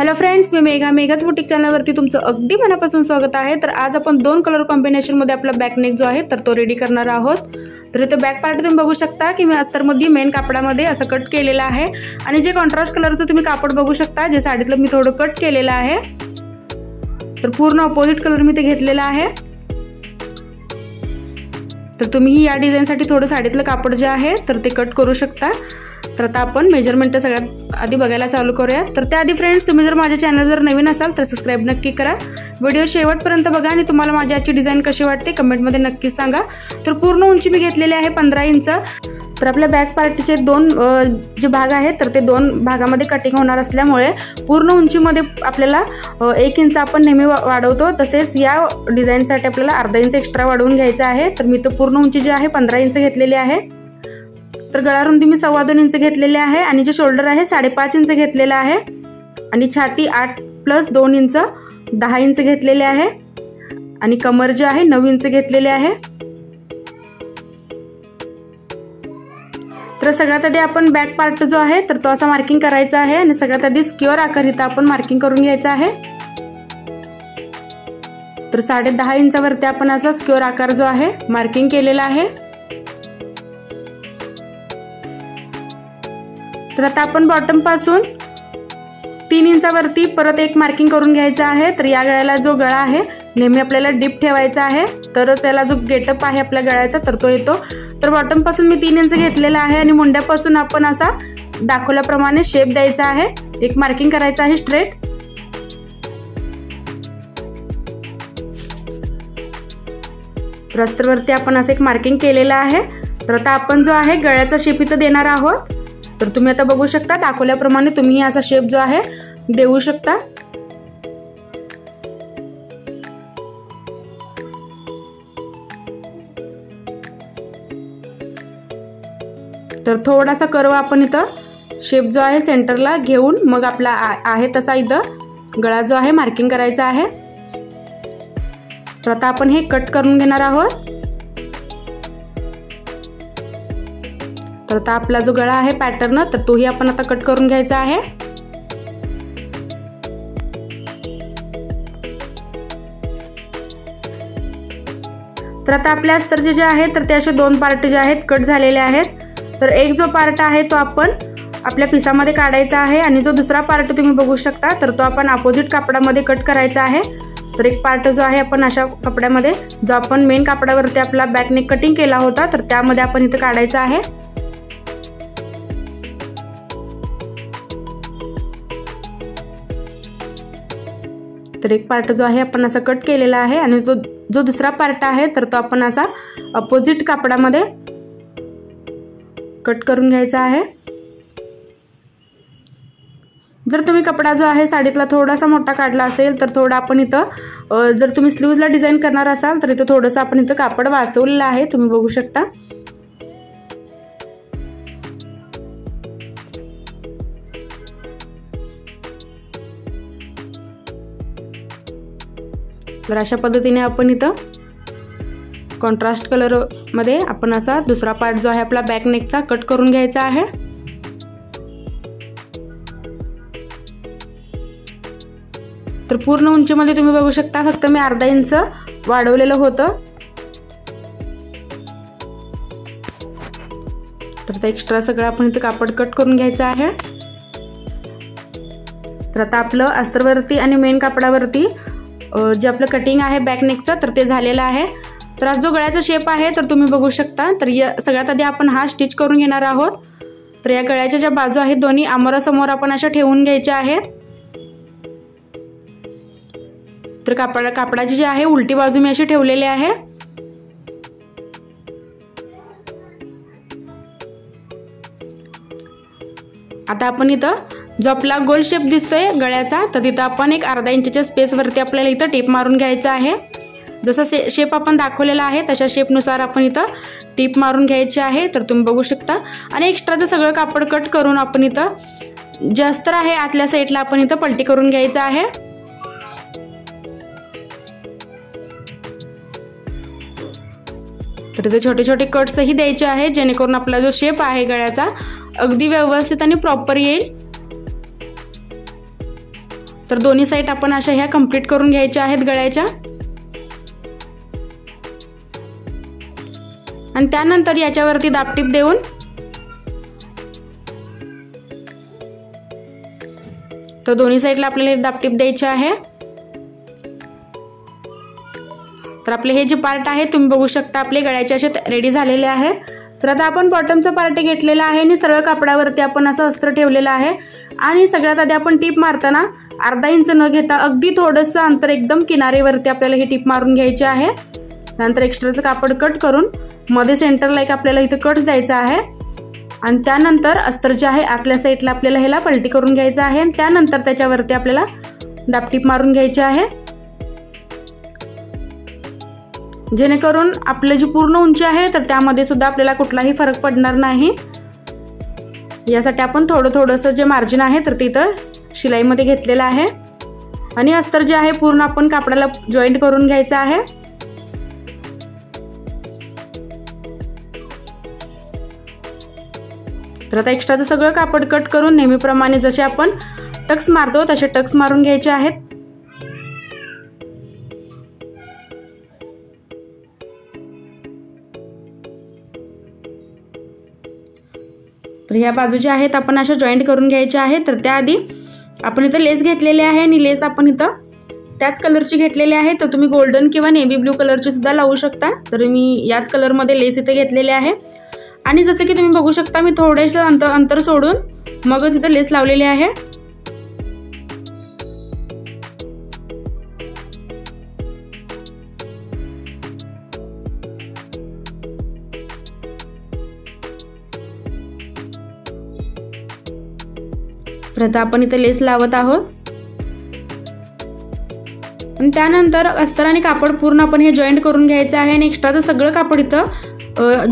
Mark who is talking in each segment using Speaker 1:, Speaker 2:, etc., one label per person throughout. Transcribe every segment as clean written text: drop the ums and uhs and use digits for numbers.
Speaker 1: Hello friends, मी मेघाच boutique चॅनलवरती तुमचं अगदी मनापासून स्वागत आहे। तर आज आपण दोन कलर कॉम्बिनेशनमध्ये आपला बॅक नेक जो आहे तर तो रेडी करणार आहोत। तर इथे बॅक पार्ट तुम्ही बघू शकता की मी अस्तरमध्ये मेन कापडामध्ये असं कट केलेलं आहे आणि जे कॉन्ट्रास्ट कलरचं तुम्ही कापड बघू शकता, जे साडीतलं मी थोडं कट केलेलं आहे, तर पूर्ण ऑपोजिट कलर मी ते घेतलेला आहे। तर तुम्ही या डिझाइनसाठी थोडं साडीतलं कापड जे आहे तर ते कट करू शकता। तर आता आपण मेजरमेंट सगळ्यात आधी बघायला चालू करूया। तर त्याआधी फ्रेंड्स, तुम्ही जर माझ्या चॅनल जर नवीन असाल तर सबस्क्राइब नक्की करा, व्हिडिओ शेवटपर्यंत बघा आणि तुम्हाला माझी आजची डिझाइन कशी वाटते कमेंटमध्ये नक्कीच सांगा। तर पूर्ण उंची मी घेतलेली आहे 15 इंच। तर आपल्या बॅक पार्टचे दोन जे भाग आहेत तर ते दोन भागामध्ये कटिंग होणार असल्यामुळे पूर्ण उंचीमध्ये आपल्याला 1 इंच आपण नेहमी वाढवतो, तसेच या डिझाइनसाठी आपल्याला अर्धा इंच एक्स्ट्रा वाढवून घ्यायचा आहे। तर मी तर पूर्ण उंची जी आहे 15 इंच घेतलेली आहे। तर गळा रुंदी मी 2.25 इंच घेतलेली आहे आणि जे शोल्डर आहे 5.5 इंच घेतलेला आहे आणि छाती 8 + 2 इंच 10 इंच घेतलेले आहे आणि कमर जे आहे 9 इंच घेतलेले आहे। तर सगळ्यात आधी आपण बॅक पार्ट जो आहे तर तो असा मार्किंग करायचा आहे आणि सगळ्यात आधी स्क्वेअर आकार इथं आपण मार्किंग करून घ्यायचा आहे। तर 10.5 इंचावरती आपण असा स्क्वेअर आकार जो आहे मार्किंग केलेला आहे। तर आता आपण बॉटम पासून 3 इंचावरती परत एक मार्किंग करून घ्यायचं आहे। तर या गळ्याला जो गळा आहे नेहमी आपल्याला डीप ठेवायचा आहे, तरच याला जो गेटअप आहे आपल्या गळ्याचा तर तो येतो। तर बॉटम पासून मी 3 इंच घेतलेला आहे आणि मुंड्यापासून आपण असा दाखवल्याप्रमाणे शेप द्यायचा आहे, एक मार्किंग करायचं आहे स्ट्रेट। रस्त्यावरती आपण असं एक मार्किंग केलेलं आहे। तर आता आपण जो आहे गळ्याचा शेप इथं देणार आहोत। तर तुम्ही आता बघू शकता दाखवल्याप्रमाणे तुम्ही असा शेप जो आहे देऊ शकता। तर थोडासा कर्व आपण इथं शेप जो आहे सेंटरला घेऊन मग आपला आहे तसा इथं गळा जो आहे मार्किंग करायचा आहे। तर आता आपण हे कट करून घेणार आहोत। तर आता आपला जो गळा आहे पॅटर्न तर तोही आपण आता कट करून घ्यायचा आहे। तर आता आपल्या अस्तरचे जे आहे तर ते असे दोन पार्ट जे आहेत कट झालेले आहेत। तर एक जो पार्ट आहे तो आपण आपल्या पिसामध्ये काढायचा आहे आणि जो दुसरा पार्ट तुम्ही बघू शकता तर तो आपण अपोजिट कापडामध्ये कट करायचा आहे। तर एक पार्ट जो आहे आपण अशा कपड्यामध्ये जो आपण मेन कापडावरती आपला बॅक नेक कटिंग केला होता तर त्यामध्ये आपण इथे काढायचा आहे। तर एक पार्ट जो आहे आपण असा कट केलेला आहे आणि तो जो दुसरा पार्ट आहे तर तो आपण असा अपोजिट कापडामध्ये कट करून घ्यायचा आहे। जर तुम्ही कपडा जो आहे साडीतला थोडासा मोठा काढला असेल तर थोडा आपण इथं जर तुम्ही स्लीव्हजला डिझाइन करणार असाल तर इथं थोडंसं आपण इथं कापड वाचवलेलं आहे, तुम्ही बघू शकता। तर अशा पद्धतीने आपण इथं कॉन्ट्रास्ट कलर मध्ये आपण असा दुसरा पार्ट जो आहे आपला बॅक नेकचा कट करून घ्यायचा आहे। तर पूर्ण उंचीमध्ये तुम्ही बघू शकता फक्त मी अर्धा इंच वाढवलेलं होतं। तर एक्स्ट्रा सगळं आपण इथं कापड कट करून घ्यायचं आहे। तर आता आपलं अस्तरवरती आणि मेन कापडावरती जे आपलं कटिंग आहे बॅक नेकचं तर ते झालेलं आहे। तर आज जो गळ्याचा शेप आहे तर तुम्ही बघू शकता। तर या सगळ्यात आधी आपण हा स्टिच करून घेणार आहोत। तर या गळ्याच्या ज्या बाजू आहेत दोन्ही आमोरासमोर आपण अशा ठेवून घ्यायच्या आहेत। तर कापडाची जी आहे उलटी बाजू मी अशी ठेवलेली आहे। आता आपण इथं जो आपला गोल शेप दिसतोय गळ्याचा तर तिथं आपण एक अर्धा इंचच्या स्पेस वरती आपल्याला इथं टिप मारून घ्यायचं आहे। जसा शेप आपण दाखवलेला आहे तशा शेपनुसार आपण इथं टिप मारून घ्यायची आहे। तर तुम्ही बघू शकता आणि एक्स्ट्राचं सगळं कापड कट करून आपण इथं जे अस्तर आहे आतल्या साईडला आपण इथं पलटी करून घ्यायचं आहे। तर इथे छोटे छोटे कट्सही द्यायचे आहेत जेणेकरून आपला जो शेप आहे गळ्याचा अगदी व्यवस्थित आणि प्रॉपर येईल। तर दोन्ही साईड आपण अशा ह्या कंप्लीट करून घ्यायच्या आहेत गळ्याच्या. आणि त्यानंतर याच्यावरती दाबटीप देऊन तर दोन्ही साईडला आपल्याला दाबटीप द्यायची आहे. तर आपले हे जे पार्ट आहे तुम्ही बघू शकता आपले गळ्याचे असे रेडी झालेले आहेत. तर आता आपण बॉटमचा पार्ट घेतलेला आहे आणि सरळ कापडावरती आपण असं अस्तर ठेवलेलं आहे. आणि सगळ्यात आधी आपण टीप मारताना अर्धा इंच न घेता अगदी थोडंसं अंतर एकदम किनारीवरती आपल्याला ही टीप मारून घ्यायची आहे. नंतर एक्स्ट्राचं कापड कट करून मध्ये सेंटरला एक आपल्याला इथं कट्स द्यायचा आहे. आणि त्यानंतर अस्तर जे आहे आतल्या साईडला आपल्याला ह्याला पलटी करून घ्यायचं आहे. आणि त्यानंतर त्याच्यावरती आपल्याला दाबटीप मारून घ्यायची आहे, जेणेकरून आपली जी पूर्ण उंची आहे तर त्यामध्ये सुद्धा आपल्याला कुठलाही फरक पडणार नाही. यासाठी आपण थोडंसं जे मार्जिन आहे तर तिथं शिलाईमध्ये घेतलेलं आहे. आणि अस्तर जे आहे पूर्ण आपण कापडाला जॉईंट करून घ्यायचं आहे. तर आता एक्स्ट्राचं सगळं कापड कट करून नेहमीप्रमाणे जसे आपण टक्स मारतो तसे टक्स मारून घ्यायचे आहेत. तर ह्या बाजू ज्या आहेत आपण अशा जॉईंट करून घ्यायच्या आहेत. तर त्याआधी आपण इथं लेस घेतलेली आहे आणि लेस आपण इथं त्याच कलरची घेतलेली आहे. तर तुम्ही गोल्डन किंवा नेव्ही ब्लू कलरची सुद्धा लावू शकता. तर मी याच कलरमध्ये लेस इथं घेतलेले आहे. आणि जसं की तुम्ही बघू शकता मी थोडेसं अंतर सोडून मगच इथं लेस लावलेली आहे. तर आता आपण इथं लेस लावत आहोत. आणि त्यानंतर अस्तर आणि कापड पूर्ण आपण हे जॉईंट करून घ्यायचं आहे. आणि एक्स्ट्राचं सगळं कापड इथं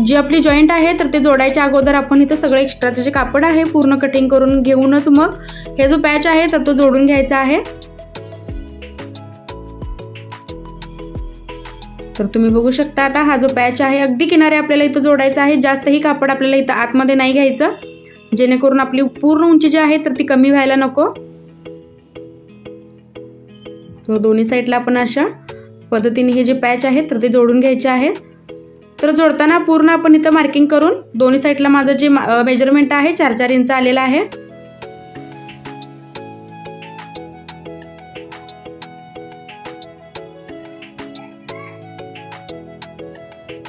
Speaker 1: जी आपली जॉईंट आहे तर ते जोडायच्या अगोदर आपण इथं सगळं एक्स्ट्राचं जे कापड आहे पूर्ण कटिंग करून घेऊनच मग हे जो पॅच आहे तर तो जोडून घ्यायचा आहे. तर तुम्ही बघू शकता आता हा जो पॅच आहे अगदी किनारे आपल्याला इथं जोडायचा आहे. जास्तही कापड आपल्याला इथं आतमध्ये नाही घ्यायचं, जेणेकरून आपली पूर्ण उंची जी आहे तर ती कमी व्हायला नको. तर दोन्ही साईडला आपण अशा पद्धतीने हे जे पॅच आहे तर ते जोडून घ्यायचे आहेत. तर जोडताना पूर्ण आपण इथं मार्किंग करून दोन्ही साईडला माझं जे मेजरमेंट आहे 4-4 इंच आलेलं आहे.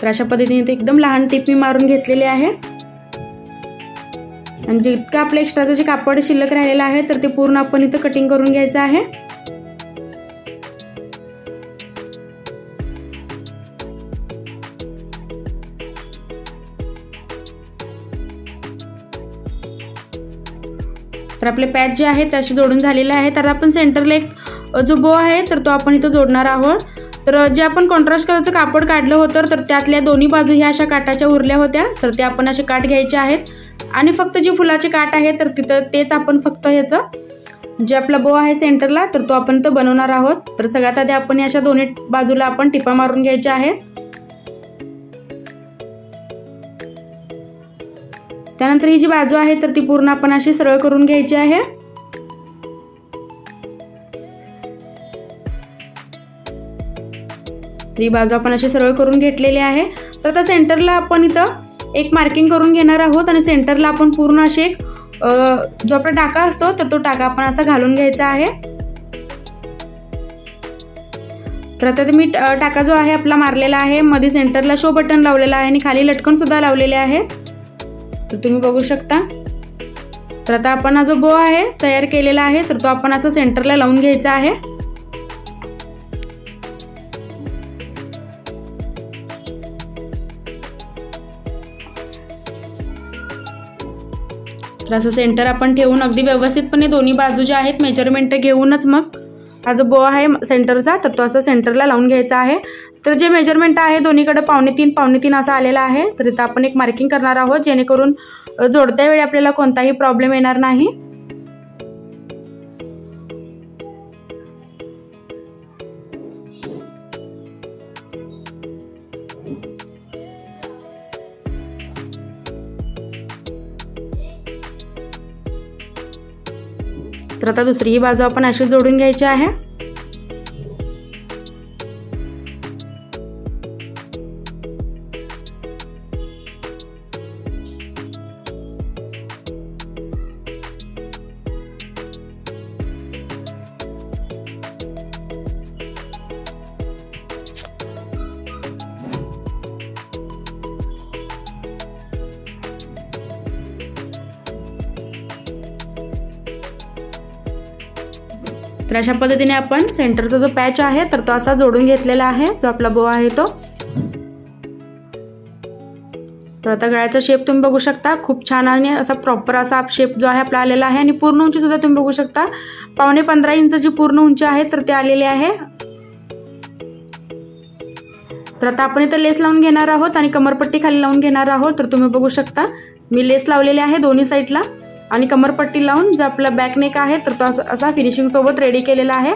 Speaker 1: तर अशा पद्धतीने ते एकदम लहान टीप मी मारून घेतलेली आहे. आणि जितकं आपलं एक्स्ट्राचं जे कापड शिल्लक राहिलेलं आहे तर ते पूर्ण आपण इथं कटिंग करून घ्यायचं आहे. तर आपले पॅच जे आहे ते असे जोडून झालेले आहे. तर आपण सेंटरला एक जो बो आहे तर तो आपण इथं जोडणार आहोत. तर जे आपण कॉन्ट्रास्ट कलरचं कापड काढलं होतं तर त्यातल्या दोन्ही बाजू ह्या अशा काटाच्या उरल्या होत्या. तर ते आपण असे काट घ्यायचे आहेत. आणि फक्त जे फुलाचे काट आहे तर तिथं तेच आपण फक्त ह्याचं जे आपला बो आहे सेंटरला तर तो आपण इथं बनवणार आहोत. तर सगळ्यात आधी आपण अशा दोन्ही बाजूला आपण टिपा मारून घ्यायच्या आहेत. त्यानंतर ही जी बाजू आहे तर ती पूर्ण आपण अशी सरळ करून घ्यायची आहे. ही बाजू आपण अशी सरळ करून घेतलेली आहे. तर आता सेंटरला आपण इथं एक मार्किंग करून घेणार आहोत. आणि सेंटरला आपण पूर्ण असे एक जो आपला टाका असतो तर तो टाका आपण असा घालून घ्यायचा आहे. तर आता मी टाका जो आहे आपला मारलेला आहे, मध्ये सेंटरला शो बटन लावलेला आहे आणि खाली लटकन सुद्धा लावलेले आहे. तर तुम्ही बघू शकता. तर आता आपण हा जो बो आहे तयार केलेला आहे तर तो आपण असं सेंटरला लावून घ्यायचा आहे. तर असं सेंटर आपण ठेवून अगदी व्यवस्थितपणे दोन्ही बाजू ज्या आहेत मेजरमेंट घेऊनच मग हा जो बो आहे सेंटरचा तर तो असं सेंटरला लावून घ्यायचा आहे. तर जे मेजरमेंट आहे दोन्हीकडे 3.5 असं आलेला आहे. तर इथं आपण एक मार्किंग करणार आहोत, जेणेकरून जोडत्या वेळी आपल्याला कोणताही प्रॉब्लेम येणार नाही. तर आता दुसरी बाजू आपण अशी जोडून घ्यायची आहे। तर अशा पद्धतीने आपण सेंटरचा जो पॅच आहे तर तो असा जोडून घेतलेला आहे, जो आपला बो आहे तो। तर आता गळ्याचा शेप तुम्ही बघू शकता, खूप छान आणि असा प्रॉपर असा शेप जो आहे आपला आलेला आहे। आणि पूर्ण उंची सुद्धा तुम्ही बघू शकता, 15.5 इंचाची पूर्ण उंची आहे तर ते आलेली आहे। तर आता आपण इथे लेस लावून घेणार आहोत आणि कमरपट्टी खाली लावून घेणार आहोत। तर तुम्ही बघू शकता मी लेस लावलेली आहे दोन्ही साईडला आणि कमरपट्टी लावून जो आपला बॅक नेक आहे तर तो असा फिनिशिंग सोबत रेडी केलेला आहे।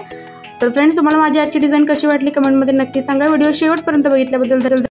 Speaker 1: तर फ्रेंड्स, तुम्हाला माझी आजची डिझाईन कशी वाटली कमेंटमध्ये नक्की सांगा। व्हिडिओ शेवटपर्यंत बघितल्याबद्दल